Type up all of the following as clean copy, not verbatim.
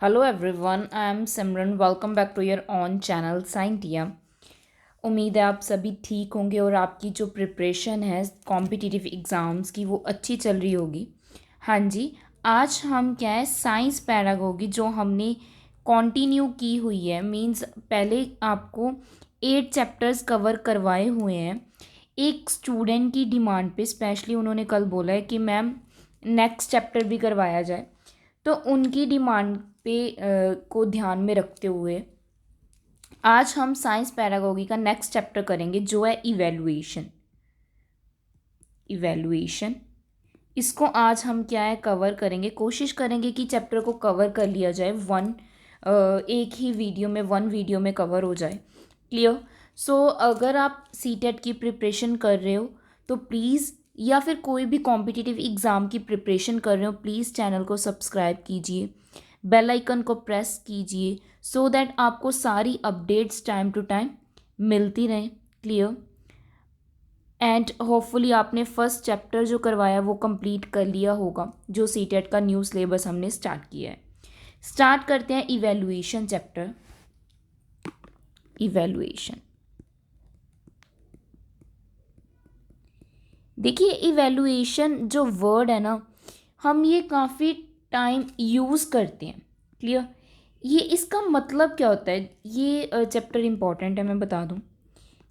Hello everyone, I am Simran. Welcome back to your own channel Scientia. उम्मीद है आप सभी ठीक होंगे और आपकी जो प्रिपरेशन है कॉम्पिटिटिव एग्ज़ाम्स की वो अच्छी चल रही होगी। हाँ जी, आज हम क्या है साइंस पैरागोगी जो हमने कंटिन्यू की हुई है। मींस पहले आपको 8 चैप्टर्स कवर करवाए हुए हैं। एक स्टूडेंट की डिमांड पे स्पेशली उन्होंने कल बोला है कि मैम नेक्स्ट चैप्टर भी करवाया जाए, तो उनकी डिमांड पे को ध्यान में रखते हुए आज हम साइंस पैरागोगी का नेक्स्ट चैप्टर करेंगे जो है इवैल्यूएशन। इवैल्यूएशन इसको आज हम क्या है कवर करेंगे। कोशिश करेंगे कि चैप्टर को कवर कर लिया जाए एक ही वीडियो में, वन वीडियो में कवर हो जाए। क्लियर। सो अगर आप सीटेट की प्रिपरेशन कर रहे हो तो प्लीज़, या फिर कोई भी कॉम्पिटिटिव एग्ज़ाम की प्रिपरेशन कर रहे हो, प्लीज़ चैनल को सब्सक्राइब कीजिए, बेल आइकन को प्रेस कीजिए सो दैट आपको सारी अपडेट्स टाइम टू टाइम मिलती रहें। क्लियर। एंड होपफुली आपने फर्स्ट चैप्टर जो करवाया वो कंप्लीट कर लिया होगा, जो सीटेट का न्यू सिलेबस हमने स्टार्ट किया है। स्टार्ट करते हैं इवैल्यूएशन चैप्टर। इवैल्यूएशन, देखिए इवैल्यूएशन जो वर्ड है ना, हम ये काफ़ी टाइम यूज़ करते हैं। क्लियर। ये इसका मतलब क्या होता है, ये चैप्टर इम्पॉर्टेंट है, मैं बता दूँ।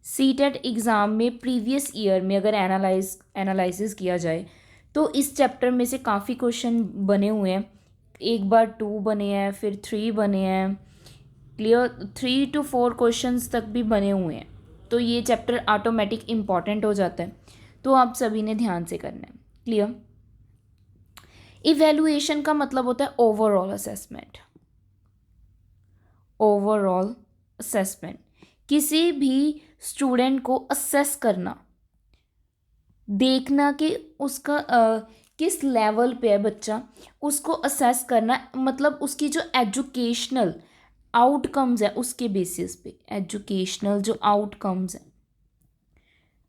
सीटेट एग्ज़ाम में प्रीवियस ईयर में अगर एनालिसिस किया जाए तो इस चैप्टर में से काफ़ी क्वेश्चन बने हुए हैं। एक बार 2 बने हैं, फिर 3 बने हैं। क्लियर। 3 to 4 क्वेश्चंस तक भी बने हुए हैं, तो ये चैप्टर ऑटोमेटिक इम्पॉर्टेंट हो जाता है, तो आप सभी ने ध्यान से करना है। क्लियर। इवैल्यूएशन का मतलब होता है ओवरऑल असेसमेंट। ओवरऑल असेसमेंट, किसी भी स्टूडेंट को असेस करना, देखना कि उसका किस लेवल पे है बच्चा, उसको असेस करना, मतलब उसकी जो एजुकेशनल आउटकम्स है उसके बेसिस पे। एजुकेशनल जो आउटकम्स हैं,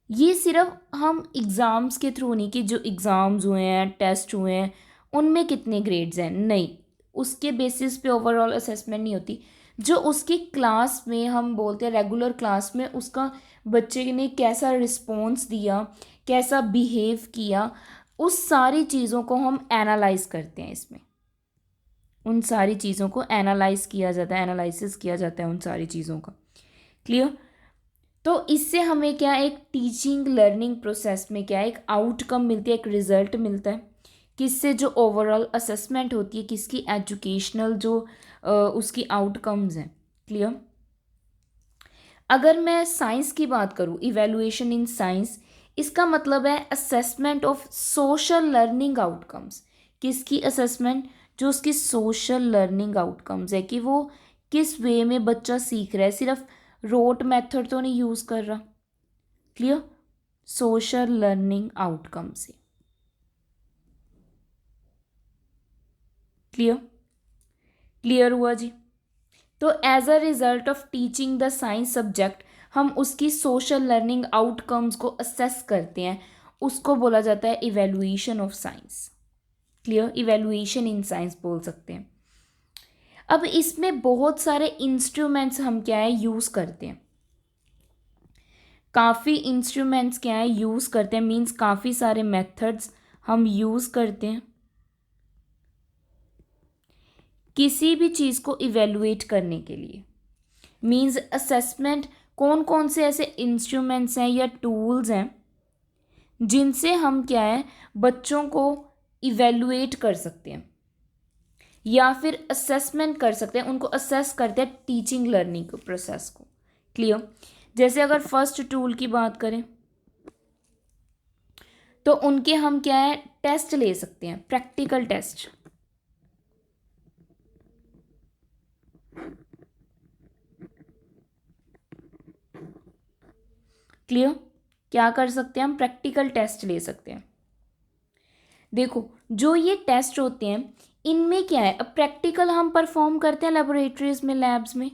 ये सिर्फ हम एग्ज़ाम्स के थ्रू नहीं कि जो एग्ज़ाम्स हुए हैं, टेस्ट हुए हैं, उनमें कितने ग्रेड्स हैं, नहीं, उसके बेसिस पे ओवरऑल असेसमेंट नहीं होती। जो उसकी क्लास में, हम बोलते हैं रेगुलर क्लास में, उसका बच्चे ने कैसा रिस्पॉन्स दिया, कैसा बिहेव किया, उस सारी चीज़ों को हम एनालाइज करते हैं इसमें। उन सारी चीज़ों को एनालाइज किया जाता है, एनालिसिस किया जाता है उन सारी चीज़ों का। क्लियर। तो इससे हमें क्या, एक टीचिंग लर्निंग प्रोसेस में क्या है, एक आउटकम मिलती है, एक रिजल्ट मिलता है, किससे जो ओवरऑल असेसमेंट होती है, किसकी एजुकेशनल जो उसकी आउटकम्स हैं। क्लियर। अगर मैं साइंस की बात करूँ, इवैल्यूएशन इन साइंस, इसका मतलब है assessment of social learning outcomes. किसकी असेसमेंट, जो उसकी सोशल लर्निंग आउटकम्स है, कि वो किस वे में बच्चा सीख रहा है, सिर्फ रोट मेथड तो नहीं यूज़ कर रहा। क्लियर। सोशल लर्निंग आउटकम से। क्लियर। क्लियर हुआ जी। तो as a result of teaching the science subject, हम उसकी सोशल लर्निंग आउटकम्स को असेस करते हैं, उसको बोला जाता है evaluation of science. Clear. Evaluation in science बोल सकते हैं। अब इसमें बहुत सारे इंस्ट्रूमेंट्स हम क्या है यूज़ करते हैं, काफ़ी इंस्ट्रूमेंट्स क्या है यूज़ करते हैं, मीन्स काफ़ी सारे मेथड्स हम यूज़ करते हैं किसी भी चीज़ को इवेलुएट करने के लिए। मीन्स असेसमेंट, कौन कौन से ऐसे इंस्ट्रूमेंट्स हैं या टूल्स हैं जिनसे हम क्या है बच्चों को इवेलुएट कर सकते हैं या फिर असेसमेंट कर सकते हैं, उनको असेस करते हैं टीचिंग लर्निंग प्रोसेस को। क्लियर। जैसे अगर फर्स्ट टूल की बात करें तो उनके हम क्या है टेस्ट ले सकते हैं, प्रैक्टिकल टेस्ट। क्लियर। क्या कर सकते हैं हम, प्रैक्टिकल टेस्ट ले सकते हैं। देखो जो ये टेस्ट होते हैं इनमें क्या है, अब प्रैक्टिकल हम परफॉर्म करते हैं लेबोरेटरीज में, लैब्स में,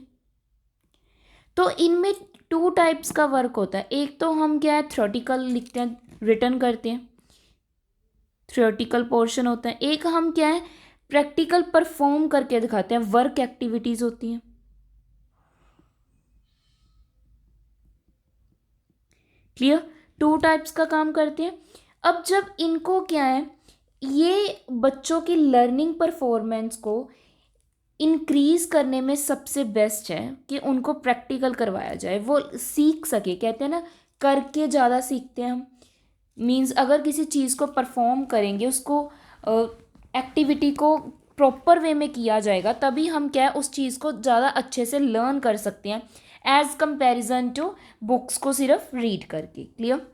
तो इनमें 2 टाइप्स का वर्क होता है। एक तो हम क्या है थ्योरेटिकल लिखते हैं, रिटन करते हैं, थ्योरेटिकल पोर्शन होता है। एक हम क्या है प्रैक्टिकल परफॉर्म करके दिखाते हैं, वर्क एक्टिविटीज होती हैं। क्लियर, 2 टाइप्स का काम करते हैं। अब जब इनको क्या है, ये बच्चों की लर्निंग परफॉर्मेंस को इंक्रीज करने में सबसे बेस्ट है कि उनको प्रैक्टिकल करवाया जाए, वो सीख सके। कहते हैं ना, करके ज़्यादा सीखते हैं हम। मीन्स अगर किसी चीज़ को परफॉर्म करेंगे, उसको एक्टिविटी को प्रॉपर वे में किया जाएगा, तभी हम क्या है उस चीज़ को ज़्यादा अच्छे से लर्न कर सकते हैं एज कंपैरिजन टू बुक्स को सिर्फ रीड करके। क्लियर,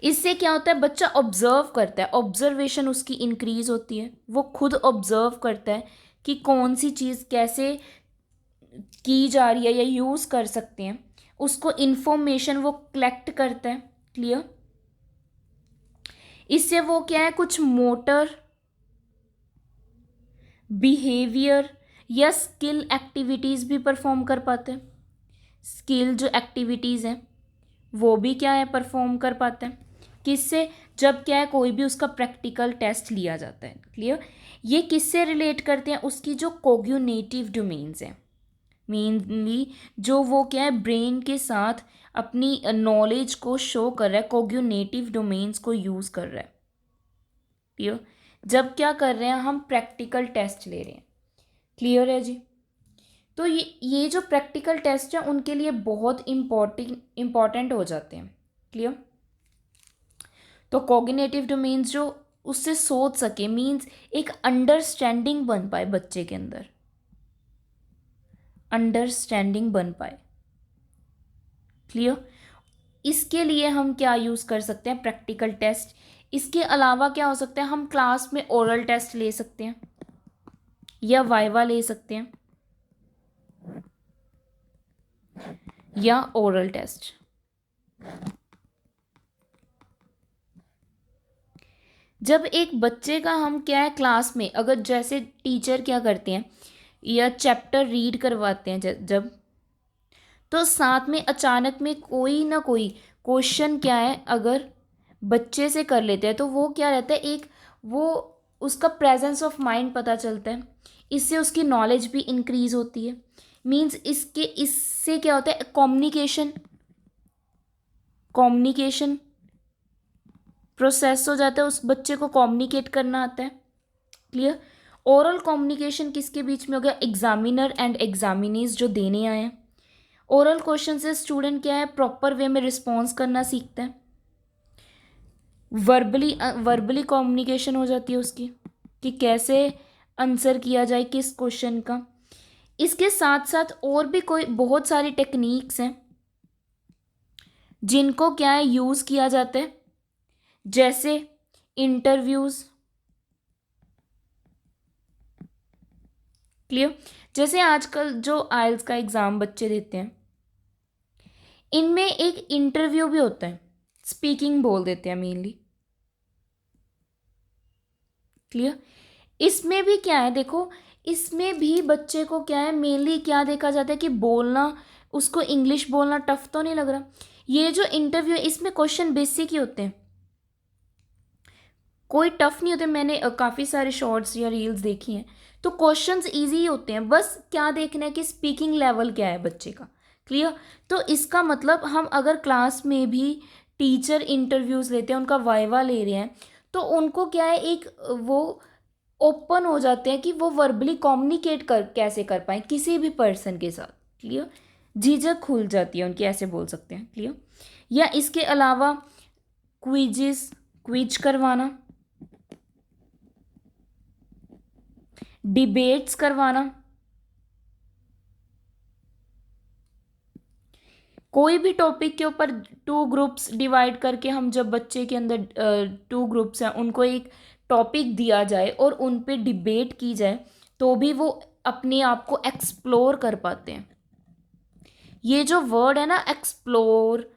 इससे क्या होता है, बच्चा ऑब्जर्व करता है, ऑब्जर्वेशन उसकी इंक्रीज होती है, वो खुद ऑब्जर्व करता है कि कौन सी चीज़ कैसे की जा रही है या यूज़ कर सकते हैं, उसको इन्फॉर्मेशन वो कलेक्ट करता है। क्लियर, इससे वो क्या है कुछ मोटर, बिहेवियर या स्किल एक्टिविटीज़ भी परफॉर्म कर पाते हैं। स्किल जो एक्टिविटीज़ हैं वो भी क्या है परफॉर्म कर पाते हैं। किससे, जब क्या है कोई भी उसका प्रैक्टिकल टेस्ट लिया जाता है। क्लियर, ये किससे रिलेट करते हैं, उसकी जो कोग्यूनेटिव डोमेन्स हैं, मेनली जो वो क्या है ब्रेन के साथ अपनी नॉलेज को शो कर रहा है, कोग्यूनेटिव डोमेन्स को यूज़ कर रहा है। क्लियर, जब क्या कर रहे हैं हम प्रैक्टिकल टेस्ट ले रहे हैं। क्लियर है जी। तो ये जो प्रैक्टिकल टेस्ट है उनके लिए बहुत इम्पॉर्टेंट हो जाते हैं। क्लियर, तो कॉग्निटिव डोमेन्स जो उससे सोच सके, मीन्स एक अंडरस्टैंडिंग बन पाए बच्चे के अंदर, अंडरस्टैंडिंग बन पाए। क्लियर, इसके लिए हम क्या यूज़ कर सकते हैं, प्रैक्टिकल टेस्ट। इसके अलावा क्या हो सकता है, हम क्लास में ओरल टेस्ट ले सकते हैं या वाइवा ले सकते हैं या ओरल टेस्ट। जब एक बच्चे का हम क्या है क्लास में, अगर जैसे टीचर क्या करते हैं या चैप्टर रीड करवाते हैं जब, तो साथ में अचानक में कोई ना कोई क्वेश्चन क्या है अगर बच्चे से कर लेते हैं, तो वो क्या रहता है, एक वो उसका प्रेजेंस ऑफ माइंड पता चलता है, इससे उसकी नॉलेज भी इंक्रीज होती है। मीन्स इससे क्या होता है, कम्युनिकेशन प्रोसेस हो जाता है, उस बच्चे को कम्युनिकेट करना आता है। क्लियर, ओरल कम्युनिकेशन किसके बीच में हो गया, एग्जामिनर एंड एग्जामिनीज जो देने आए हैं। ओरल क्वेश्चन से स्टूडेंट क्या है प्रॉपर वे में रिस्पॉन्स करना सीखता है। वर्बली कम्युनिकेशन हो जाती है उसकी कि कैसे आंसर किया जाए किस क्वेश्चन का। इसके साथ साथ और भी कोई बहुत सारी टेक्निक्स हैं जिनको क्या है यूज़ किया जाता है, जैसे इंटरव्यूज़। क्लियर, जैसे आजकल जो आइल्स का एग्ज़ाम बच्चे देते हैं, इनमें एक इंटरव्यू भी होता है, स्पीकिंग बोल देते हैं मेनली। क्लियर, इसमें भी क्या है देखो, इसमें भी बच्चे को क्या है मेनली क्या देखा जाता है कि बोलना, उसको इंग्लिश बोलना टफ तो नहीं लग रहा। ये जो इंटरव्यू है इसमें क्वेश्चन बेसिक ही होते हैं, कोई टफ नहीं होते। मैंने काफ़ी सारे शॉर्ट्स या रील्स देखी हैं, तो क्वेश्चंस इजी ही होते हैं, बस क्या देखना है कि स्पीकिंग लेवल क्या है बच्चे का। क्लियर, तो इसका मतलब हम अगर क्लास में भी टीचर इंटरव्यूज़ लेते हैं, उनका वाइवा ले रहे हैं, तो उनको क्या है एक वो ओपन हो जाते हैं कि वो वर्बली कम्युनिकेट कर कैसे कर पाएँ किसी भी पर्सन के साथ। क्लियर, झिझक खुल जाती है उनकी, ऐसे बोल सकते हैं। क्लियर, या इसके अलावा क्विज करवाना, डिबेट्स करवाना, कोई भी टॉपिक के ऊपर 2 ग्रुप्स डिवाइड करके हम जब बच्चे के अंदर 2 ग्रुप्स हैं उनको एक टॉपिक दिया जाए और उन पे डिबेट की जाए, तो भी वो अपने आप को एक्सप्लोर कर पाते हैं। ये जो वर्ड है ना एक्सप्लोर,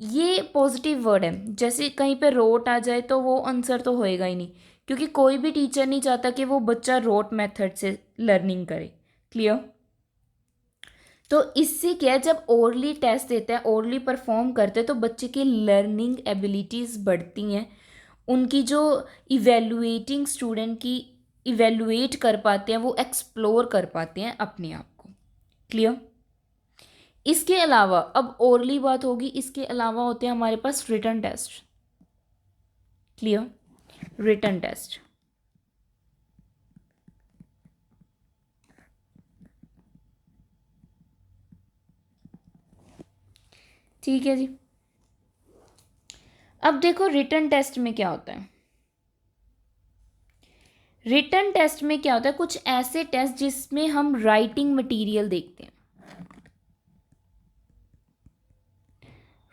ये पॉजिटिव वर्ड है। जैसे कहीं पे रोट आ जाए तो वो आंसर तो होएगा ही नहीं, क्योंकि कोई भी टीचर नहीं चाहता कि वो बच्चा रोट मेथड से लर्निंग करे। क्लियर, तो इससे क्या है जब ओरली टेस्ट देता है, ओरली परफॉर्म करते हैं, तो बच्चे की लर्निंग एबिलिटीज़ बढ़ती हैं, उनकी जो इवेलुएटिंग स्टूडेंट की इवेलुएट कर पाते हैं, वो एक्सप्लोर कर पाते हैं अपने आप को। क्लियर? इसके अलावा अब ओरली बात होगी, इसके अलावा होते हैं हमारे पास written test. Clear? Written test, ठीक है जी। अब देखो रिटन टेस्ट में क्या होता है। रिटन टेस्ट में क्या होता है, कुछ ऐसे टेस्ट जिसमें हम राइटिंग मटेरियल देखते हैं।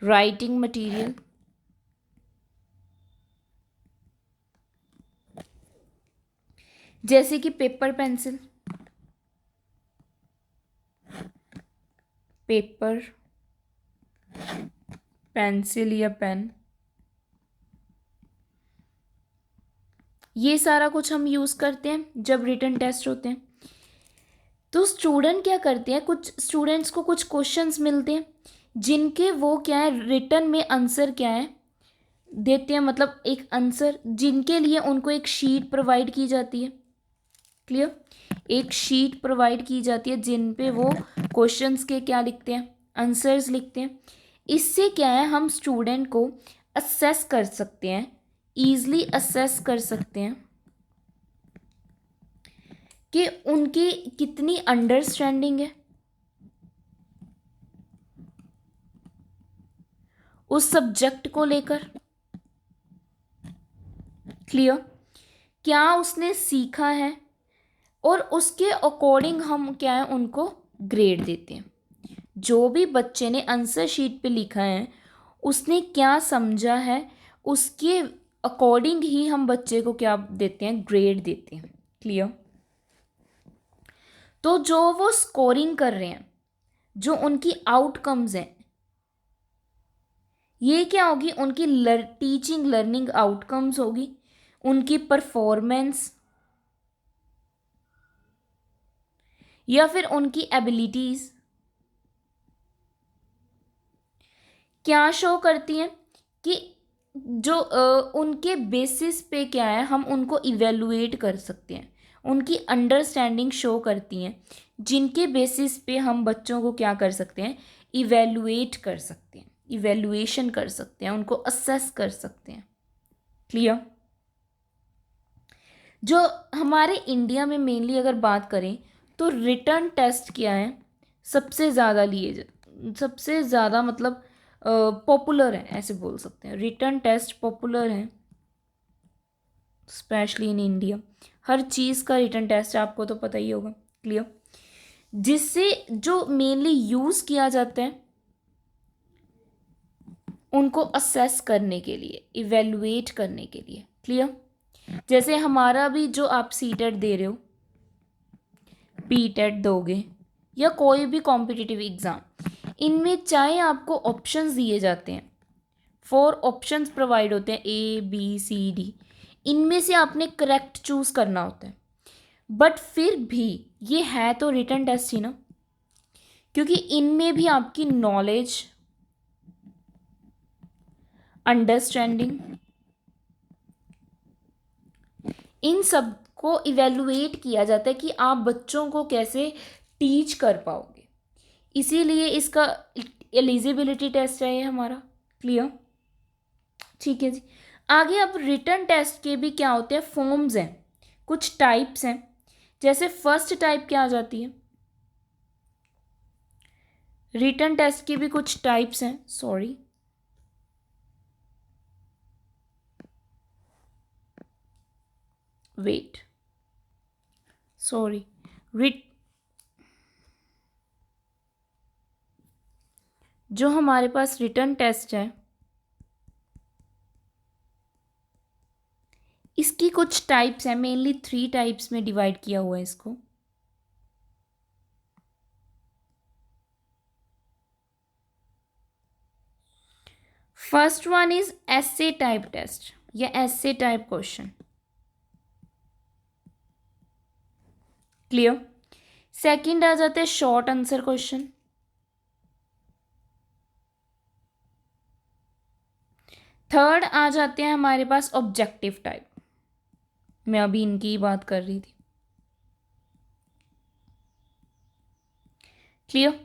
राइटिंग मटेरियल, जैसे कि पेपर पेंसिल, पेपर पेंसिल या पेन, ये सारा कुछ हम यूज़ करते हैं जब रिटन टेस्ट होते हैं। तो स्टूडेंट क्या करते हैं, कुछ स्टूडेंट्स को कुछ क्वेश्चंस मिलते हैं जिनके वो क्या है, रिटन में आंसर क्या है देते हैं, मतलब एक आंसर, जिनके लिए उनको एक शीट प्रोवाइड की जाती है। क्लियर? एक शीट प्रोवाइड की जाती है जिन पे वो क्वेश्चंस के क्या लिखते हैं, आंसर्स लिखते हैं। इससे क्या है, हम स्टूडेंट को असेस कर सकते हैं, ईजली असेस कर सकते हैं कि उनकी कितनी अंडरस्टैंडिंग है उस सब्जेक्ट को लेकर। क्लियर? क्या उसने सीखा है, और उसके अकॉर्डिंग हम क्या है उनको ग्रेड देते हैं। जो भी बच्चे ने आंसर शीट पे लिखा है उसने क्या समझा है, उसके अकॉर्डिंग ही हम बच्चे को क्या देते हैं, ग्रेड देते हैं। क्लियर? तो जो वो स्कोरिंग कर रहे हैं, जो उनकी आउटकम्स हैं, ये क्या होगी, उनकी टीचिंग लर्निंग आउटकम्स होगी, उनकी परफॉर्मेंस या फिर उनकी एबिलिटीज क्या शो करती हैं कि जो उनके बेसिस पे क्या है हम उनको इवेलुएट कर सकते हैं, उनकी अंडरस्टैंडिंग शो करती हैं, जिनके बेसिस पे हम बच्चों को क्या कर सकते हैं, इवेलुएट कर सकते हैं, इवेलुएशन कर सकते हैं, उनको असेस कर सकते हैं। क्लियर? जो हमारे इंडिया में मेनली अगर बात करें तो रिटन टेस्ट क्या है, सबसे ज़्यादा सबसे ज़्यादा मतलब पॉपुलर है, ऐसे बोल सकते हैं। रिटन टेस्ट पॉपुलर है स्पेशली इन इंडिया। हर चीज़ का रिटन टेस्ट आपको तो पता ही होगा। क्लियर? जिससे जो मेनली यूज़ किया जाता है उनको असेस करने के लिए, इवेलुएट करने के लिए। क्लियर? जैसे हमारा भी जो आप सीटेट दे रहे हो, बीटेट दोगे या कोई भी कॉम्पिटिटिव एग्ज़ाम, इनमें चाहे आपको ऑप्शंस दिए जाते हैं, 4 ऑप्शंस प्रोवाइड होते हैं, ABCD, इनमें से आपने करेक्ट चूज़ करना होता है। बट फिर भी ये है तो रिटन टेस्ट ही ना, क्योंकि इनमें भी आपकी नॉलेज, अंडरस्टैंडिंग, इन सब को इवेलुएट किया जाता है कि आप बच्चों को कैसे टीच कर पाओगे। इसीलिए इसका एलिजिबिलिटी टेस्ट है ये हमारा। क्लियर? ठीक है जी। आगे अब रिटन टेस्ट के भी क्या होते हैं, फॉर्म्स हैं, कुछ टाइप्स हैं। जैसे फर्स्ट टाइप क्या आ जाती है, रिटन टेस्ट की भी कुछ टाइप्स हैं, सॉरी, वेट, सॉरी, रिट जो हमारे पास रिटन टेस्ट है इसकी कुछ टाइप्स हैं, मेनली 3 टाइप्स में डिवाइड किया हुआ है इसको। First one is essay type test या essay type question. Clear? Second आ जाते हैं शॉर्ट आंसर क्वेश्चन। थर्ड आ जाते हैं हमारे पास ऑब्जेक्टिव टाइप। मैं अभी इनकी ही बात कर रही थी। क्लियर।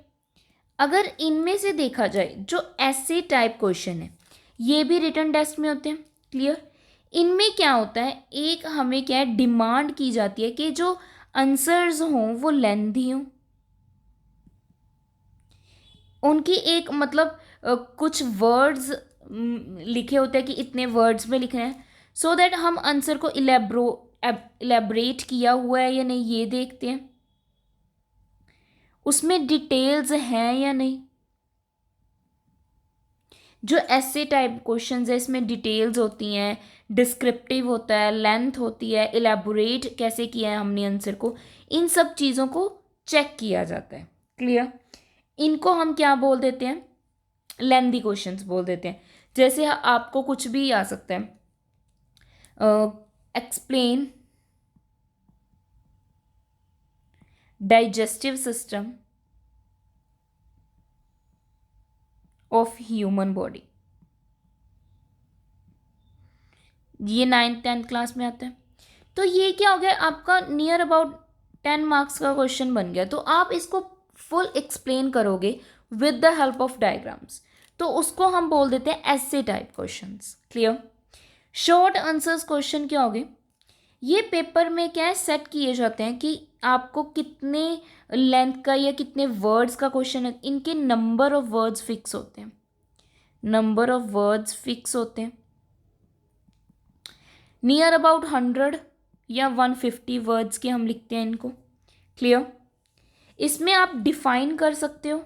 अगर इनमें से देखा जाए जो ऐसे टाइप क्वेश्चन है ये भी रिटन टेस्ट में होते हैं। क्लियर। इनमें क्या होता है, एक हमें क्या है डिमांड की जाती है कि जो आंसर्स हों वो लेंथी हों, उनकी एक मतलब कुछ वर्ड्स लिखे होते हैं कि इतने वर्ड्स में लिखना है, सो दैट हम आंसर को इलेबरेट किया हुआ है या नहीं ये देखते हैं, उसमें डिटेल्स हैं या नहीं। जो ऐसे टाइप क्वेश्चंस है इसमें डिटेल्स होती हैं, डिस्क्रिप्टिव होता है, लेंथ होती है, इलेबोरेट कैसे किया है हमने आंसर को, इन सब चीज़ों को चेक किया जाता है। क्लियर। इनको हम क्या बोल देते हैं, लेंथी क्वेश्चंस बोल देते हैं। जैसे आपको कुछ भी आ सकता है, explain digestive system of human body, ये 9th-10th क्लास में आता है। तो ये क्या हो गया आपका नियर अबाउट 10 मार्क्स का क्वेश्चन बन गया। तो आप इसको फुल एक्सप्लेन करोगे with the help of diagrams, तो उसको हम बोल देते हैं ऐसे type questions. Clear. Short answers question क्या हो गए, ये पेपर में क्या है सेट किए जाते हैं कि आपको कितने लेंथ का या कितने वर्ड्स का क्वेश्चन है, इनके नंबर ऑफ वर्ड्स फिक्स होते हैं, नंबर ऑफ वर्ड्स फिक्स होते हैं नियर अबाउट 100 या 150 वर्ड्स के हम लिखते हैं इनको। क्लियर। इसमें आप डिफाइन कर सकते हो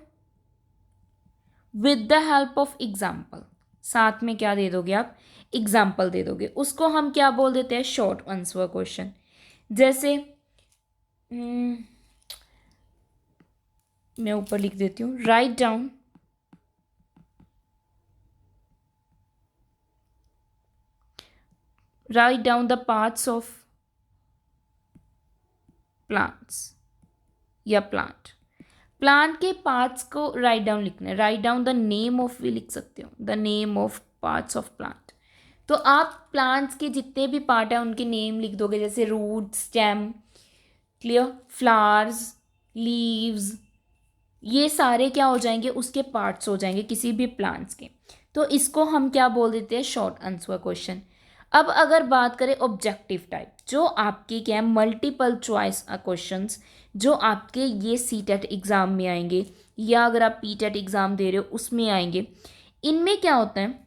with the help of example, साथ में क्या दे दोगे आप, एग्जाम्पल दे दोगे, उसको हम क्या बोल देते हैं शॉर्ट आंसर क्वेश्चन। जैसे मैं ऊपर लिख देती हूँ, write down the parts of plants या प्लांट के पार्ट्स को राइट डाउन लिखना है, write down the name of भी लिख सकते हो, the name of parts of plant. तो आप प्लांट्स के जितने भी पार्ट हैं उनके नेम लिख दोगे, जैसे root, stem, clear, flowers, leaves, ये सारे क्या हो जाएंगे उसके पार्ट्स हो जाएंगे किसी भी प्लांट्स के। तो इसको हम क्या बोल देते हैं शॉर्ट आंसर क्वेश्चन। अब अगर बात करें ऑब्जेक्टिव टाइप, जो आपके क्या है मल्टीपल चॉइस क्वेश्चंस, जो आपके ये सीटेट एग्ज़ाम में आएंगे या अगर आप पीटेट एग्ज़ाम दे रहे हो उसमें आएंगे, इनमें क्या होता है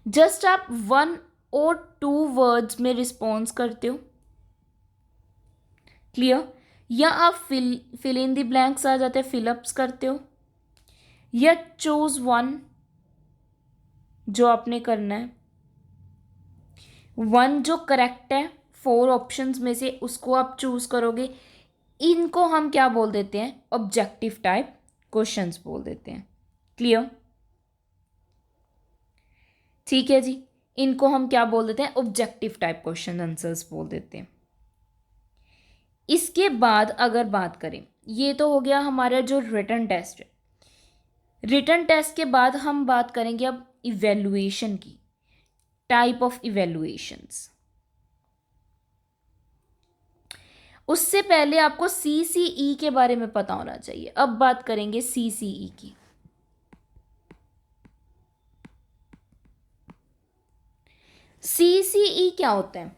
जस्ट आप 1 और 2 वर्ड्स में रिस्पॉन्स करते हो। क्लियर। या आप फिल इन द ब्लैंक्स आ जाते हैं, फिलअप्स करते हो, या चूज वन जो आपने करना है, वन जो करेक्ट है 4 ऑप्शंस में से उसको आप चूज करोगे। इनको हम क्या बोल देते हैं ऑब्जेक्टिव टाइप क्वेश्चंस बोल देते हैं। क्लियर। ठीक है जी, इनको हम क्या बोल देते हैं ऑब्जेक्टिव टाइप क्वेश्चन आंसर्स बोल देते हैं। इसके बाद अगर बात करें, ये तो हो गया हमारा जो रिटन टेस्ट है। रिटन टेस्ट के बाद हम बात करेंगे अब इवेल्युएशन की, टाइप ऑफ इवेल्युएशंस। उससे पहले आपको सीसीई के बारे में पता होना चाहिए। अब बात करेंगे सीसीई की। सीसीई क्या होता है,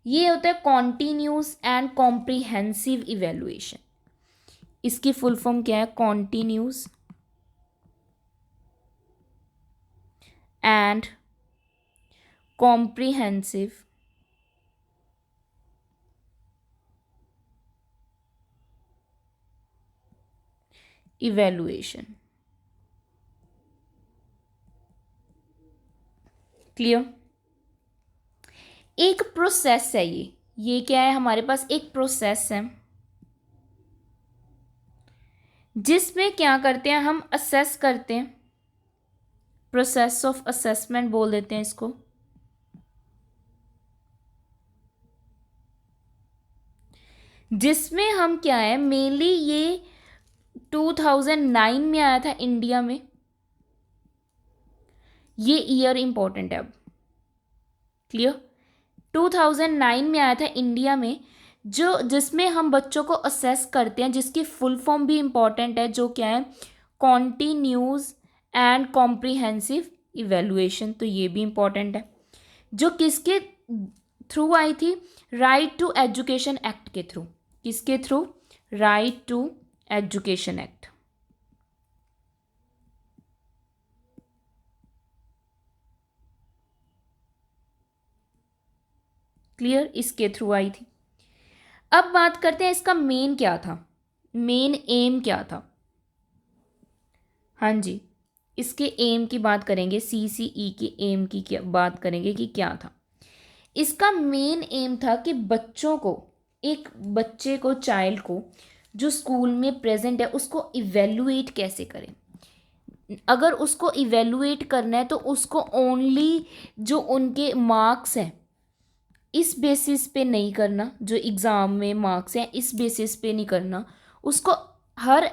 ये होता है कॉन्टिन्यूस एंड कॉम्प्रिहेंसिव इवेल्युएशन। इसकी फुल फॉर्म क्या है, continuous and comprehensive evaluation. Clear. एक प्रोसेस है ये क्या है हमारे पास एक प्रोसेस है जिसमें क्या करते हैं हम असेस करते हैं, प्रोसेस ऑफ असेसमेंट बोल देते हैं इसको। जिसमें हम क्या है मेनली ये 2009 में आया था इंडिया में, ये ईयर इंपॉर्टेंट है अब। क्लियर। 2009 में आया था इंडिया में, जिसमें हम बच्चों को असेस करते हैं, जिसकी फुल फॉर्म भी इम्पॉर्टेंट है, जो क्या है, कॉन्टिन्यूस एंड कॉम्प्रिहेंसिव इवेलुएशन, तो ये भी इम्पॉर्टेंट है। जो किसके थ्रू आई थी? राइट टू एजुकेशन एक्ट के थ्रू। किसके through? Right to education act. Clear? इसके थ्रू आई थी। अब बात करते हैं इसका मेन क्या था, मेन एम क्या था। हाँ जी, इसके एम की बात करेंगे, सीसीई के एम की क्या बात करेंगे कि क्या था। इसका मेन एम था कि बच्चों को, एक बच्चे को, चाइल्ड को जो स्कूल में प्रेजेंट है उसको इवेलुएट कैसे करें। अगर उसको इवेलुएट करना है तो उसको ओनली जो उनके मार्क्स हैं इस बेसिस पे नहीं करना, जो एग्ज़ाम में मार्क्स हैं इस बेसिस पे नहीं करना, उसको हर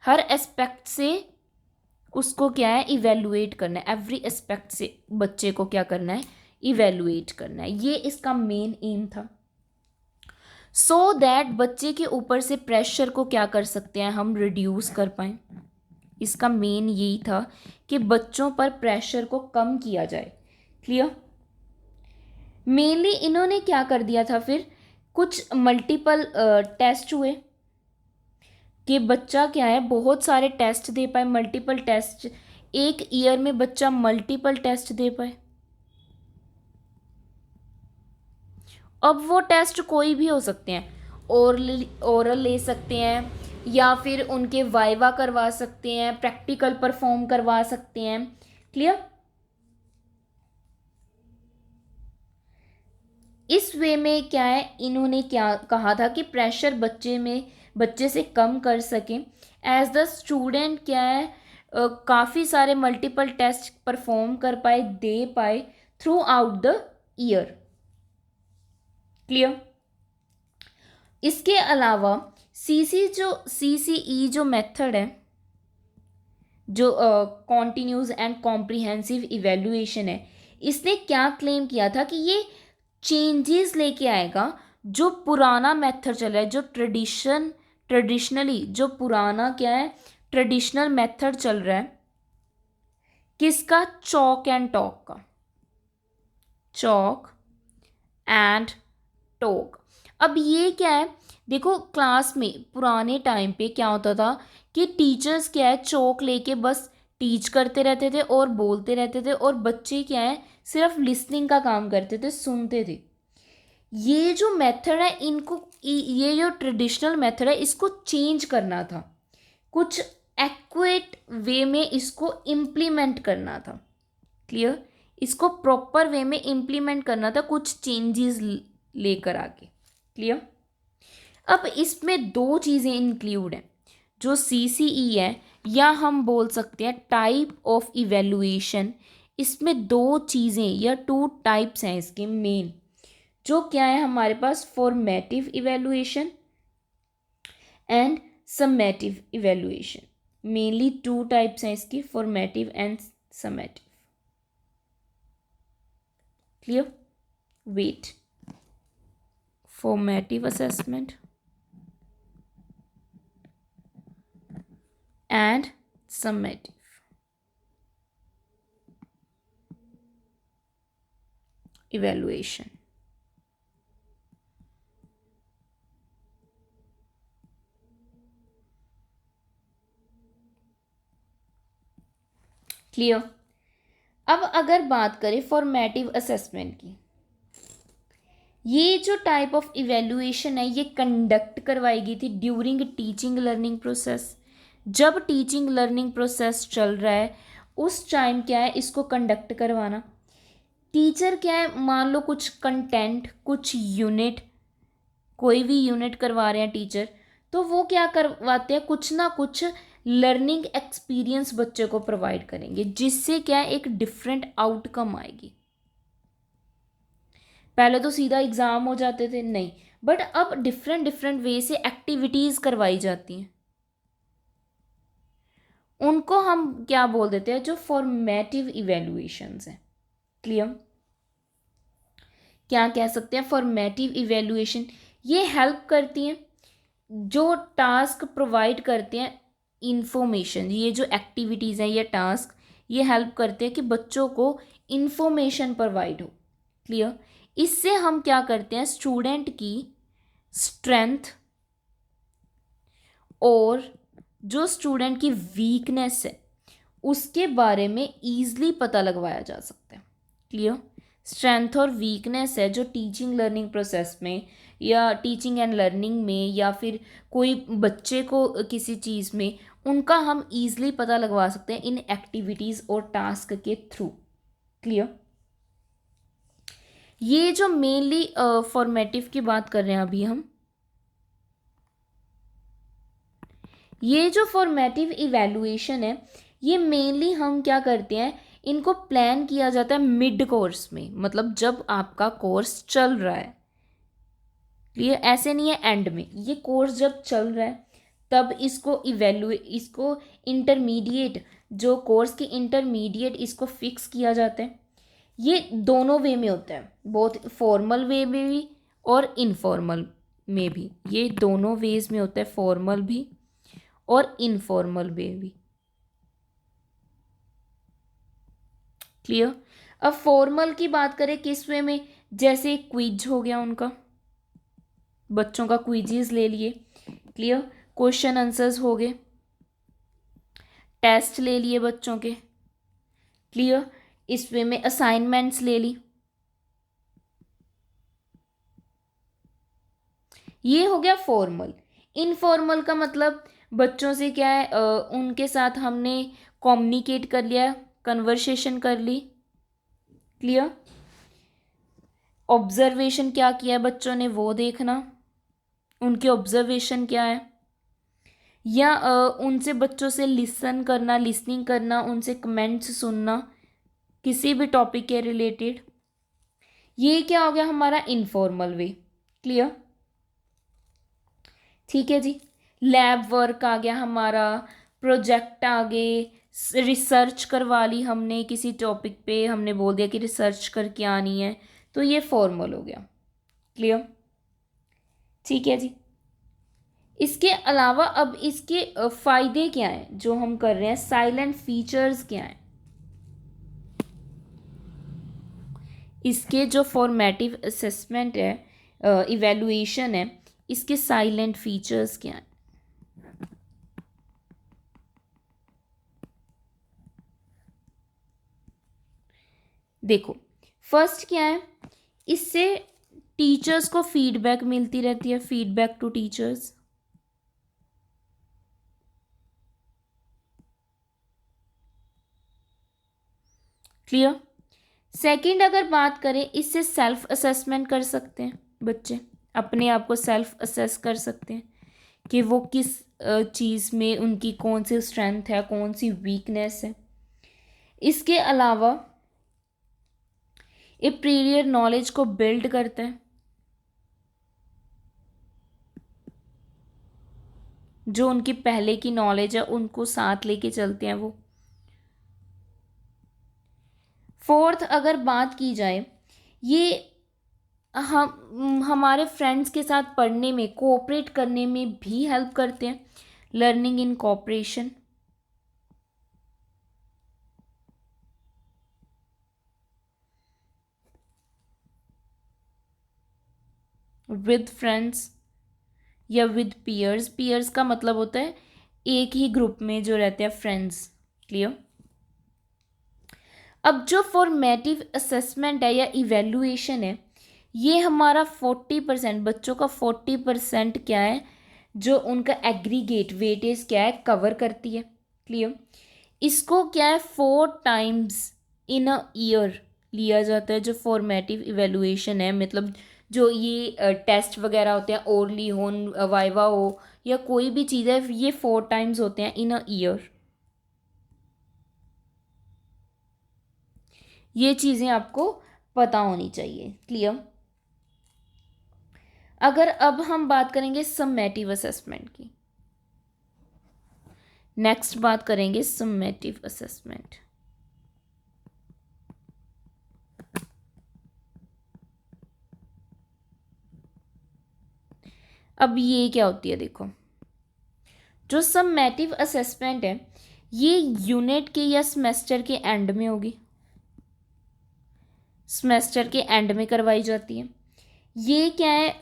हर एस्पेक्ट से उसको क्या है, इवेलुएट करना है। एवरी एस्पेक्ट से बच्चे को क्या करना है, इवेलुएट करना है। ये इसका मेन एम था, सो दैट बच्चे के ऊपर से प्रेशर को क्या कर सकते हैं, हम रिड्यूस कर पाएँ। इसका मेन यही था कि बच्चों पर प्रेशर को कम किया जाए। क्लियर? मेनली इन्होंने क्या कर दिया था फिर, कुछ मल्टीपल टेस्ट हुए कि बच्चा क्या है, बहुत सारे टेस्ट दे पाए, मल्टीपल टेस्ट, एक ईयर में बच्चा मल्टीपल टेस्ट दे पाए। अब वो टेस्ट कोई भी हो सकते हैं, ओरल ले सकते हैं, या फिर उनके वाइवा करवा सकते हैं, प्रैक्टिकल परफॉर्म करवा सकते हैं। क्लियर? इस वे में क्या है, इन्होंने क्या कहा था कि प्रेशर बच्चे से कम कर सकें, एज द स्टूडेंट क्या है, काफ़ी सारे मल्टीपल टेस्ट परफॉर्म कर पाए, दे पाए through out the year. Clear? इसके अलावा सीसीई जो मेथड है, जो कॉन्टिन्यूस एंड कॉम्प्रिहेंसिव इवेल्युएशन है, इसने क्या क्लेम किया था कि ये चेंजेस लेके आएगा। जो पुराना मेथड चल रहा है, जो ट्रेडिशनली जो पुराना क्या है, ट्रेडिशनल मेथड चल रहा है, किसका? चॉक एंड टॉक का। Chalk and talk. अब ये क्या है, देखो क्लास में पुराने टाइम पे क्या होता था कि टीचर्स क्या है, चौक लेके बस टीच करते रहते थे और बोलते रहते थे, और बच्चे क्या है, सिर्फ लिसनिंग का काम करते थे, सुनते थे। ये जो मेथड है, ये जो ट्रेडिशनल मेथड है, इसको चेंज करना था, कुछ एक्यूरेट वे में इसको इम्प्लीमेंट करना था। क्लियर? इसको प्रॉपर वे में इम्प्लीमेंट करना था, कुछ चेंजेस लेकर आके। क्लियर? अब इसमें दो चीज़ें इंक्लूड हैं, जो सीसीई है, या हम बोल सकते हैं टाइप ऑफ इवेल्युएशन। इसमें दो चीज़ें या टू टाइप्स हैं इसके मेन, जो क्या है हमारे पास, formative evaluation and summative evaluation. Mainly two types हैं इसकी, formative and summative. Clear? Wait, formative assessment and summative evaluation. Clear? अब अगर बात करें फॉर्मेटिव असेसमेंट की, ये जो टाइप ऑफ इवेल्युएशन है ये कंडक्ट करवाई गई थी ड्यूरिंग टीचिंग लर्निंग प्रोसेस। जब टीचिंग लर्निंग प्रोसेस चल रहा है उस टाइम क्या है, इसको कंडक्ट करवाना। टीचर क्या है, मान लो कुछ कंटेंट, कुछ यूनिट, कोई भी यूनिट करवा रहे हैं टीचर, तो वो क्या करवाते हैं, कुछ ना कुछ लर्निंग एक्सपीरियंस बच्चे को प्रोवाइड करेंगे, जिससे क्या है, एक डिफरेंट आउटकम आएगी। पहले तो सीधा एग्ज़ाम हो जाते थे, नहीं, बट अब डिफरेंट डिफरेंट वे से एक्टिविटीज़ करवाई जाती हैं, उनको हम क्या बोल देते हैं, जो फॉर्मेटिव इवेल्युएशंस हैं। क्लियर? क्या कह सकते हैं, फॉर्मेटिव इवेल्युएशन ये हेल्प करती हैं, जो टास्क प्रोवाइड करते हैं इंफॉर्मेशन, ये जो एक्टिविटीज़ हैं या टास्क ये हेल्प करते हैं कि बच्चों को इंफॉर्मेशन प्रोवाइड हो। क्लियर। इससे हम क्या करते हैं, स्टूडेंट की स्ट्रेंथ और जो स्टूडेंट की वीकनेस है उसके बारे में ईजली पता लगवाया जा सकता है। क्लियर। स्ट्रेंथ और वीकनेस है जो टीचिंग लर्निंग प्रोसेस में या टीचिंग एंड लर्निंग में या फिर कोई बच्चे को किसी चीज़ में, उनका हम ईजली पता लगवा सकते हैं इन एक्टिविटीज़ और टास्क के थ्रू। क्लियर। ये जो मेनली फॉर्मेटिव की बात कर रहे हैं अभी हम, ये जो फॉर्मेटिव इवैल्यूएशन है ये मेनली हम क्या करते हैं, इनको प्लान किया जाता है मिड कोर्स में, मतलब जब आपका कोर्स चल रहा है। क्लियर। ऐसे नहीं है एंड में, ये कोर्स जब चल रहा है तब इसको इंटरमीडिएट, जो कोर्स के इंटरमीडिएट इसको फिक्स किया जाता है। ये दोनों वे में होता है, बहुत फॉर्मल वे में भी और इनफॉर्मल में भी, ये दोनों वेज में होता है, फॉर्मल भी और इनफॉर्मल वे भी। क्लियर। अब फॉर्मल की बात करें किस वे में, जैसे क्विज हो गया उनका, बच्चों का क्विजीज ले लिए। क्लियर। क्वेश्चन आंसर्स हो गए, टेस्ट ले लिए बच्चों के। क्लियर। इस वे में असाइनमेंट्स ले ली। ये हो गया फॉर्मल। इनफॉर्मल का मतलब बच्चों से क्या है, उनके साथ हमने कम्युनिकेट कर लिया, कन्वर्सेशन कर ली। क्लियर। ऑब्जर्वेशन क्या किया है बच्चों ने वो देखना, उनके ऑब्जर्वेशन क्या है, या उनसे बच्चों से लिसनिंग करना, उनसे कमेंट्स सुनना किसी भी टॉपिक के रिलेटेड। ये क्या हो गया हमारा इनफॉर्मल वे। क्लियर। ठीक है जी। लैब वर्क आ गया हमारा, प्रोजेक्ट आ गए, रिसर्च करवा ली हमने किसी टॉपिक पे, हमने बोल दिया कि रिसर्च करके आनी है, तो ये फॉर्मल हो गया। क्लियर। ठीक है जी। इसके अलावा अब इसके फायदे क्या हैं जो हम कर रहे हैं, साइलेंट फीचर्स क्या हैं, इसके जो फॉर्मेटिव असेसमेंट है, इवैल्यूएशन है, इसके साइलेंट फीचर्स क्या हैं। देखो, फर्स्ट क्या है, इससे टीचर्स को फीडबैक मिलती रहती है, feedback to teachers. Clear. Second अगर बात करें, इससे सेल्फ असेसमेंट कर सकते हैं बच्चे, अपने आप को सेल्फ असेस कर सकते हैं कि वो किस चीज़ में उनकी कौन सी स्ट्रेंथ है, कौन सी वीकनेस है। इसके अलावा ये प्रीवियर नॉलेज को बिल्ड करता है, जो उनकी पहले की नॉलेज है उनको साथ लेके चलते हैं वो। फोर्थ अगर बात की जाए, ये हमारे फ्रेंड्स के साथ पढ़ने में, कोऑपरेट करने में भी हेल्प करते हैं, learning in cooperation. With friends या विद पीयर्स, पीयर्स का मतलब होता है एक ही ग्रुप में जो रहते हैं फ्रेंड्स। क्लियर। अब जो फॉर्मेटिव असेसमेंट है या इवेल्युएशन है, ये हमारा 40% बच्चों का 40% क्या है, जो उनका एग्रीगेट वेटेज क्या है कवर करती है। क्लियर। इसको क्या है 4 टाइम्स इन अ ईयर लिया जाता है, जो फॉर्मेटिव इवेल्युएशन है, मतलब जो ये टेस्ट वगैरह होते हैं, ओरली हो, वाइवा हो या कोई भी चीज़ है, ये 4 टाइम्स होते हैं इन अ ईयर। ये चीज़ें आपको पता होनी चाहिए। क्लियर। अगर अब हम बात करेंगे सम्मेटिव असेसमेंट की, नेक्स्ट बात करेंगे सम्मेटिव असेसमेंट। अब ये क्या होती है, देखो जो सममेटिव असेसमेंट है ये यूनिट के या सेमेस्टर के एंड में होगी, सेमेस्टर के एंड में करवाई जाती है। ये क्या है,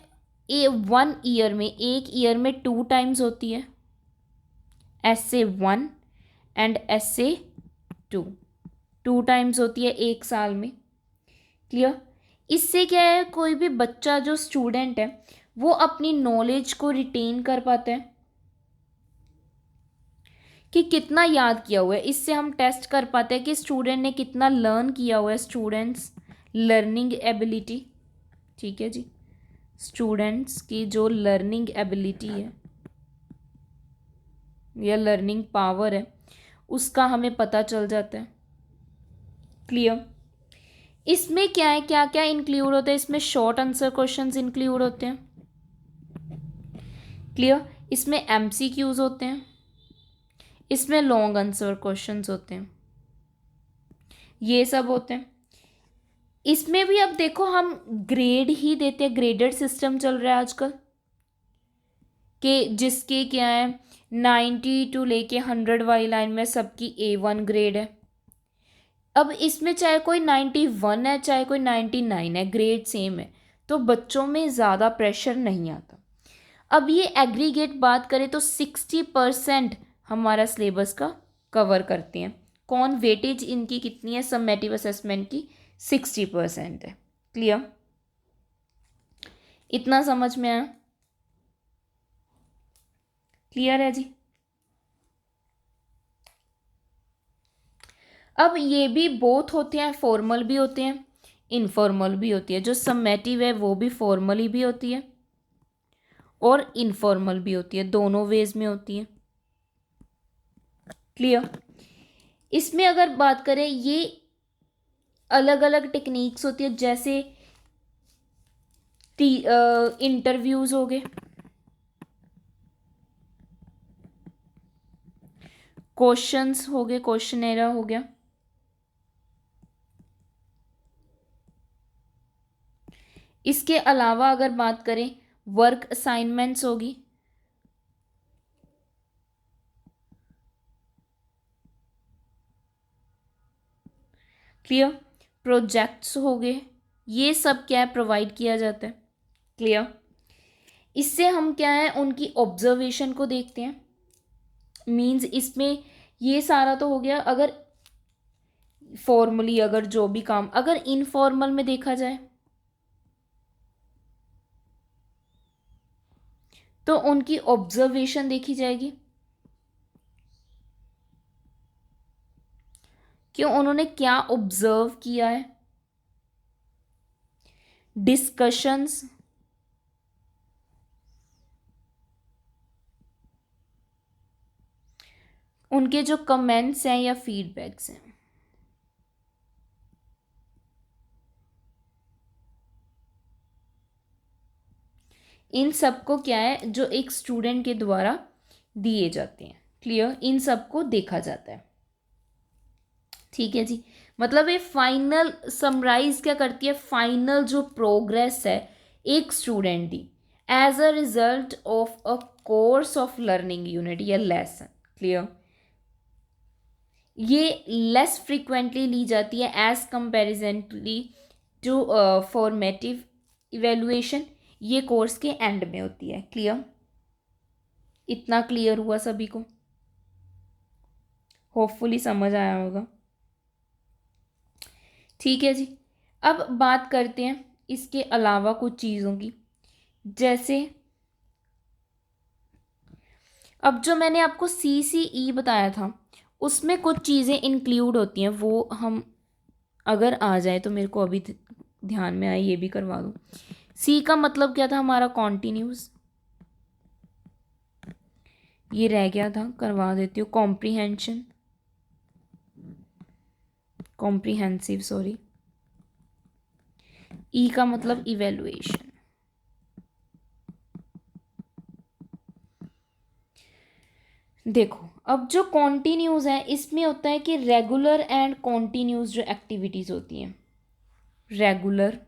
1 ईयर में, एक ईयर में 2 टाइम्स होती है, essay 1 एंड essay 2, 2 टाइम्स होती है एक साल में। क्लियर। इससे क्या है, कोई भी बच्चा जो स्टूडेंट है वो अपनी नॉलेज को रिटेन कर पाता है कि कितना याद किया हुआ है। इससे हम टेस्ट कर पाते हैं कि स्टूडेंट ने कितना लर्न किया हुआ है, स्टूडेंट्स लर्निंग एबिलिटी। ठीक है जी, स्टूडेंट्स की जो लर्निंग एबिलिटी है या लर्निंग पावर है उसका हमें पता चल जाता है। क्लियर। इसमें क्या है, क्या क्या इंक्लूड होता है, इसमें शॉर्ट आंसर क्वेश्चंस इंक्लूड होते हैं। क्लियर। इसमें एमसीक्यूज होते हैं, इसमें लॉन्ग आंसर क्वेश्चंस होते हैं, ये सब होते हैं। इसमें भी अब देखो हम ग्रेड ही देते हैं, ग्रेडेड सिस्टम चल रहा है आजकल कि जिसके क्या है 90 टू लेके 100 वाली लाइन में सबकी A1 ग्रेड है। अब इसमें चाहे कोई 91 है चाहे कोई 99 है, ग्रेड सेम है, तो बच्चों में ज़्यादा प्रेशर नहीं आता। अब ये एग्रीगेट बात करें तो 60% हमारा सिलेबस का कवर करते हैं। कौन, वेटेज इनकी कितनी है सममेटिव असेसमेंट की, 60% है। क्लियर, इतना समझ में आया? क्लियर है जी। अब ये भी बोथ होते हैं, फॉर्मल भी होते हैं इनफॉर्मल भी होती है। जो सममेटिव है वो भी फॉर्मली भी होती है और इनफॉर्मल भी होती है, दोनों वेज में होती है। क्लियर। इसमें अगर बात करें ये अलग अलग टेक्निक्स होती है, जैसे इंटरव्यूज हो गए, क्वेश्चंस हो गए, क्वेश्चनेरा हो गया, इसके अलावा अगर बात करें वर्क असाइनमेंट्स होगी, क्लियर, प्रोजेक्ट्स हो गए, ये सब क्या है प्रोवाइड किया जाता है। क्लियर। इससे हम क्या है उनकी ऑब्जर्वेशन को देखते हैं, मींस इसमें ये सारा तो हो गया अगर फॉर्मली, अगर जो भी काम, अगर इनफॉर्मल में देखा जाए तो उनकी ऑब्जर्वेशन देखी जाएगी, क्यों उन्होंने क्या ऑब्जर्व किया है, डिस्कशंस, उनके जो कमेंट्स हैं या फीडबैक्स हैं, इन सबको क्या है जो एक स्टूडेंट के द्वारा दिए जाते हैं। क्लियर, इन सबको देखा जाता है। ठीक है जी, मतलब ये फाइनल समराइज क्या करती है, फाइनल जो प्रोग्रेस है एक स्टूडेंट की as a result of a course of learning unit या लेसन। क्लियर। ये लेस फ्रिक्वेंटली ली जाती है as comparisonly to formative evaluation, ये कोर्स के एंड में होती है। क्लियर, इतना क्लियर हुआ सभी को? होपफुली समझ आया होगा। ठीक है जी, अब बात करते हैं इसके अलावा कुछ चीज़ों की, जैसे अब जो मैंने आपको CCE बताया था उसमें कुछ चीज़ें इंक्लूड होती हैं, वो हम अगर आ जाए तो मेरे को अभी ध्यान में आए ये भी करवा दूँ। C का मतलब क्या था हमारा, कॉन्टिन्यूस, ये रह गया था, करवा देती हूँ। Comprehension, comprehensive sorry. E का मतलब इवेलुएशन। देखो अब जो कॉन्टिन्यूज है इसमें होता है कि रेगुलर एंड कॉन्टिन्यूज जो एक्टिविटीज होती हैं, रेगुलर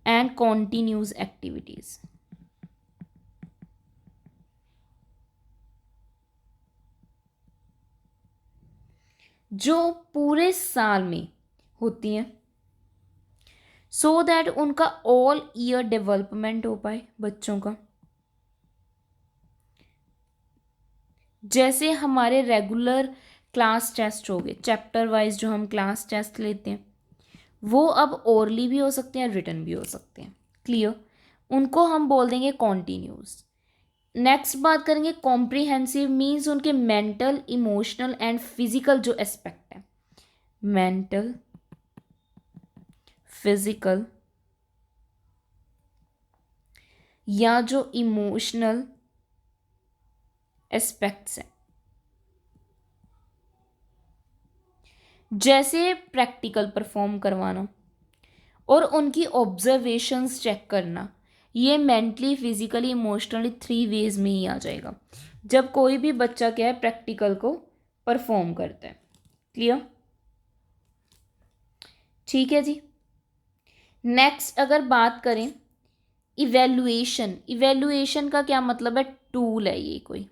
एंड कॉन्टिन्यूस एक्टिविटीज। जो पूरे साल में होती हैं, सो दैट उनका ऑल ईयर डेवलपमेंट हो पाए बच्चों का। जैसे हमारे रेगुलर क्लास टेस्ट हो गए, चैप्टर वाइज जो हम क्लास टेस्ट लेते हैं, वो अब ओरली भी हो सकते हैं, रिटन भी हो सकते हैं। क्लियर? उनको हम बोल देंगे कॉन्टिन्यूस। नेक्स्ट बात करेंगे कॉम्प्रिहेंसिव, मीन्स उनके मेंटल, इमोशनल एंड फिजिकल जो एस्पेक्ट है, मेंटल, फिजिकल या जो इमोशनल एस्पेक्ट्स हैं, जैसे प्रैक्टिकल परफॉर्म करवाना और उनकी ऑब्जर्वेशंस चेक करना, ये मेंटली, फिजिकली, इमोशनली 3 वेज में ही आ जाएगा जब कोई भी बच्चा क्या है प्रैक्टिकल को परफॉर्म करता है। क्लियर? ठीक है जी। नेक्स्ट अगर बात करें इवेल्युएशन, इवेल्युएशन का क्या मतलब है? टूल है ये कोई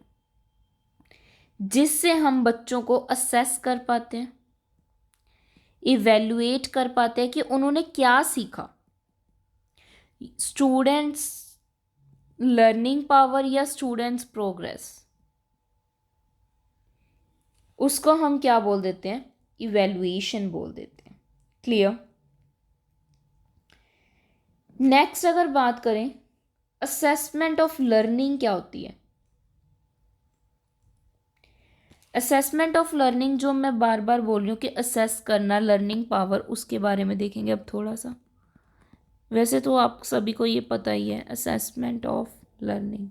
जिससे हम बच्चों को असेस कर पाते हैं, इवेल्युएट कर पाते हैं कि उन्होंने क्या सीखा। स्टूडेंट्स लर्निंग पावर या स्टूडेंट्स प्रोग्रेस, उसको हम क्या बोल देते हैं? इवेल्युएशन बोल देते हैं। क्लियर? नेक्स्ट अगर बात करें असेसमेंट ऑफ लर्निंग क्या होती है? असेसमेंट ऑफ लर्निंग जो मैं बार बार बोल रही हूँ कि असेस करना, लर्निंग पावर, उसके बारे में देखेंगे अब थोड़ा सा। वैसे तो आप सभी को ये पता ही है असेसमेंट ऑफ लर्निंग।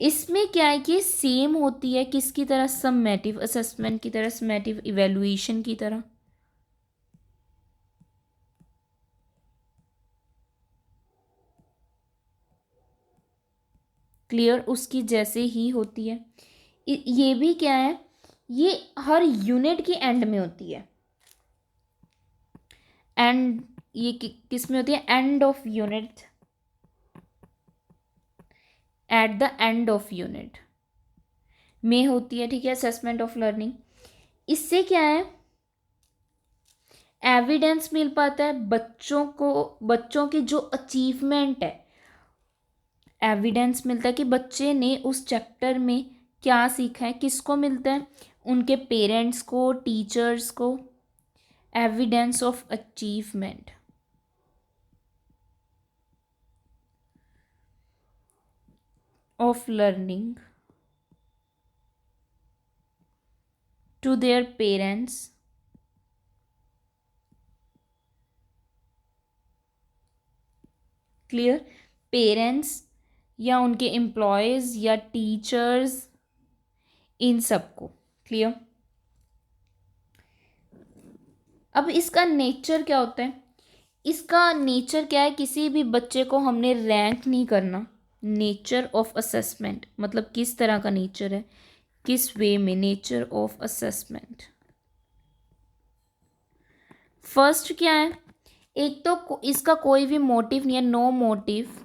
इसमें क्या है कि सेम होती है किसकी तरह? सम्मेटिव असेसमेंट की तरह, सम्मेटिव इवेल्युएशन की तरह। क्लियर? उसकी जैसे ही होती है। ये भी क्या है, ये हर यूनिट की एंड में होती है। एंड ये किस में होती है? End of unit, at the end of unit में होती है। ठीक है, असेसमेंट ऑफ लर्निंग। इससे क्या है, एविडेंस मिल पाता है बच्चों को, बच्चों की जो अचीवमेंट है, एविडेंस मिलता है कि बच्चे ने उस चैप्टर में क्या सीखा है। किसको मिलता है? उनके पेरेंट्स को, टीचर्स को। Evidence of achievement of learning to their parents clear? Parents या उनके एम्प्लॉयज़ या टीचर्स, इन सबको। क्लियर? अब इसका नेचर क्या होता है? इसका नेचर क्या है? किसी भी बच्चे को हमने रैंक नहीं करना। नेचर ऑफ असेसमेंट मतलब किस तरह का नेचर है, किस वे में, नेचर ऑफ असेसमेंट। फर्स्ट क्या है, एक तो इसका कोई भी मोटिव नहीं है, no motive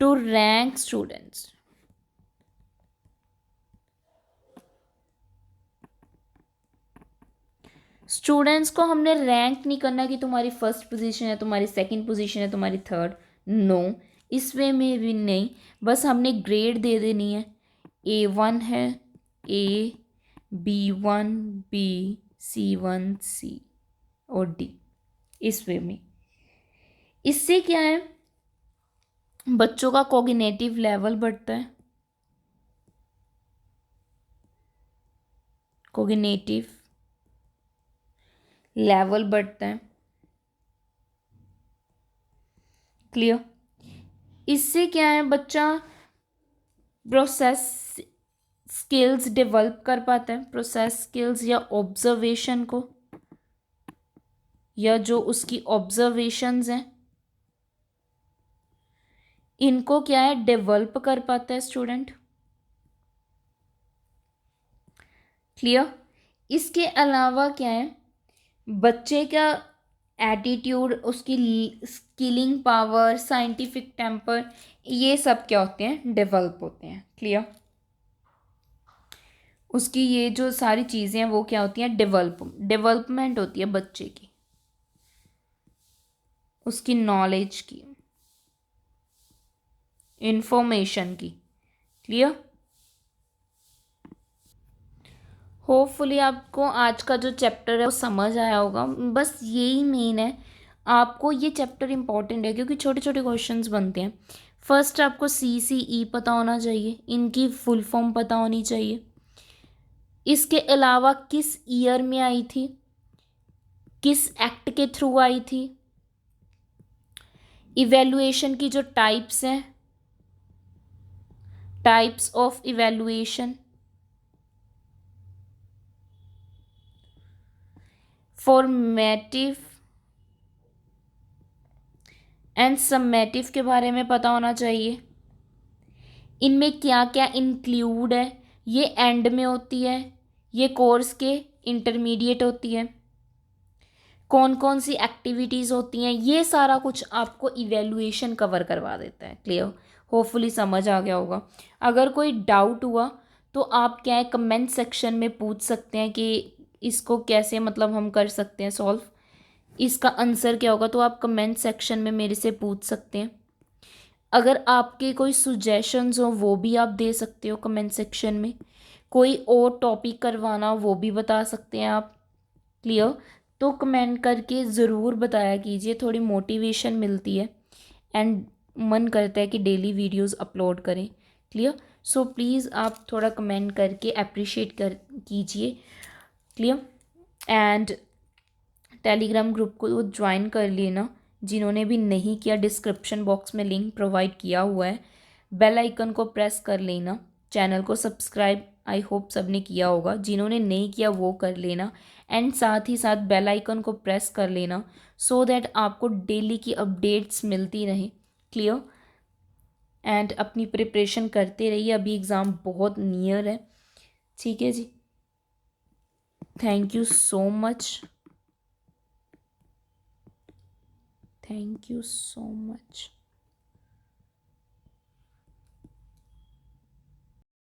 to rank students. Students को हमने रैंक नहीं करना कि तुम्हारी फर्स्ट पोजीशन है, तुम्हारी सेकंड पोजीशन है, तुम्हारी थर्ड। नो, इस वे में भी नहीं। बस हमने ग्रेड दे देनी है। A1 है, A, B1, B, C1, C और D, इस वे में। इससे क्या है, बच्चों का कॉग्निटिव लेवल बढ़ता है। कॉग्निटिव लेवल बढ़ता है। क्लियर? इससे क्या है, बच्चा प्रोसेस स्किल्स डेवलप कर पाता है। प्रोसेस स्किल्स या ऑब्जर्वेशन को, या जो उसकी ऑब्जर्वेशंस हैं, इनको क्या है, डेवलप कर पाता है स्टूडेंट। क्लियर? इसके अलावा क्या है, बच्चे का एटीट्यूड, उसकी स्किलिंग पावर, साइंटिफिक टेम्पर, ये सब क्या होते हैं, डेवलप होते हैं। क्लियर? उसकी ये जो सारी चीज़ें हैं वो क्या होती हैं, डेवलपमेंट होती है बच्चे की, उसकी नॉलेज की, इंफॉर्मेशन की। क्लियर? होपफुली आपको आज का जो चैप्टर है वो समझ आया होगा। बस यही मेन है, आपको ये चैप्टर इंपॉर्टेंट है क्योंकि छोटे छोटे क्वेश्चंस बनते हैं। फर्स्ट आपको CCE पता होना चाहिए, इनकी फुल फॉर्म पता होनी चाहिए। इसके अलावा किस ईयर में आई थी, किस एक्ट के थ्रू आई थी, इवेल्युएशन की जो टाइप्स हैं, types of evaluation, formative and summative के बारे में पता होना चाहिए। इनमें क्या क्या इंक्लूड है, ये एंड में होती है, ये कोर्स के इंटरमीडिएट होती है, कौन कौन सी एक्टिविटीज़ होती हैं, ये सारा कुछ आपको इवेल्युएशन कवर करवा देता है। क्लियर? होपफुली समझ आ गया होगा। अगर कोई डाउट हुआ तो आप क्या है, कमेंट सेक्शन में पूछ सकते हैं कि इसको कैसे मतलब हम कर सकते हैं सॉल्व, इसका आंसर क्या होगा, तो आप कमेंट सेक्शन में मेरे से पूछ सकते हैं। अगर आपके कोई सुजेशंस हो वो भी आप दे सकते हो कमेंट सेक्शन में, कोई और टॉपिक करवाना हो वो भी बता सकते हैं आप। क्लियर? तो कमेंट करके ज़रूर बताया कीजिए, थोड़ी मोटिवेशन मिलती है एंड मन करता है कि डेली वीडियोस अपलोड करें। क्लियर? सो प्लीज़ आप थोड़ा कमेंट करके अप्रिशिएट कर कीजिए। क्लियर? एंड टेलीग्राम ग्रुप को ज्वाइन कर लेना, जिन्होंने भी नहीं किया डिस्क्रिप्शन बॉक्स में लिंक प्रोवाइड किया हुआ है। बेल आइकन को प्रेस कर लेना, चैनल को सब्सक्राइब आई होप सब ने किया होगा, जिन्होंने नहीं किया वो कर लेना एंड साथ ही साथ बेल आइकन को प्रेस कर लेना सो दैट आपको डेली की अपडेट्स मिलती रहें। क्लियर? एंड अपनी प्रिपरेशन करते रहिए, अभी एग्ज़ाम बहुत नियर है। ठीक है जी, thank you so much, thank you so much.